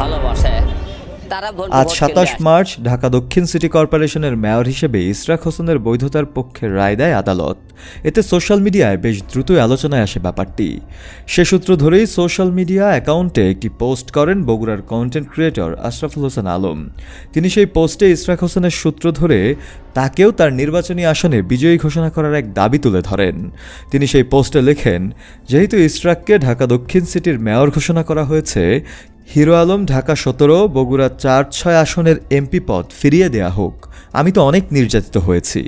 ভালোবাসে তারা আজ 27 মার্চ ঢাকা দক্ষিণ সিটি কর্পোরেশনের মেয়র হিসেবে ইশরাক হোসেনের বৈধতার পক্ষে রায় দেয় আদালত। এতে সোশ্যাল মিডিয়ায় বেশ দ্রুতই আলোচনায় আসে ব্যাপারটি। সে সূত্র ধরেই সোশ্যাল মিডিয়া অ্যাকাউন্টে একটি পোস্ট করেন বগুড়ার কন্টেন্ট ক্রিয়েটর আশরাফুল হোসেন আলম। তিনি সেই পোস্টে ইশরাক হোসেনের সূত্র ধরে তাকেও তার নির্বাচনী আসনে বিজয়ী ঘোষণা করার এক দাবি তুলে ধরেন। তিনি সেই পোস্টে লেখেন, যেহেতু ইশরাককে ঢাকা দক্ষিণ সিটির মেয়র ঘোষণা করা হয়েছে, হিরো আলম ঢাকা 17, বগুড়া 4-6 আসনের এমপি পদ ফিরিয়ে দেয়া হোক। আমি তো অনেক নির্যাতিত হয়েছি।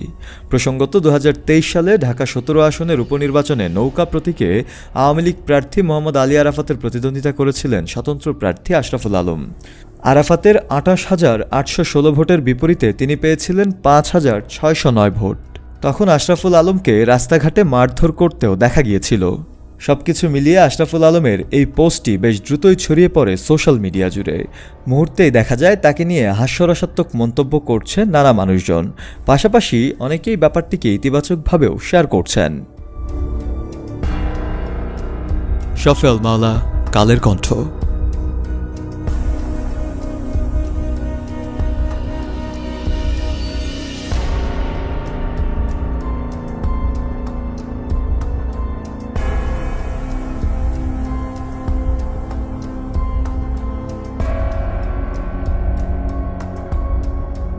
প্রসঙ্গত 2023 সালে ঢাকা 17 আসনের উপনির্বাচনে নৌকা প্রতীকে আওয়ামী লীগ প্রার্থী মোহাম্মদ আলী আরাফাতের প্রতিদ্বন্দ্বিতা করেছিলেন স্বতন্ত্র প্রার্থী আশরাফুল আলম। আরাফাতের 28,816 ভোটের বিপরীতে তিনি পেয়েছিলেন 5,609 ভোট। তখন আশরাফুল আলমকে রাস্তাঘাটে মারধর করতেও দেখা গিয়েছিল। সবকিছু মিলিয়ে আশরাফুল আলমের এই পোস্টটি বেশ দ্রুতই ছড়িয়ে পড়ে সোশ্যাল মিডিয়া জুড়ে। মুহূর্তেই দেখা যায় তাকে নিয়ে হাস্যরসাত্মক মন্তব্য করছেন নানা মানুষজন। পাশাপাশি অনেকেই ব্যাপারটিকে ইতিবাচকভাবেও শেয়ার করছেন। শফিউল মাওলা, কালের কণ্ঠ।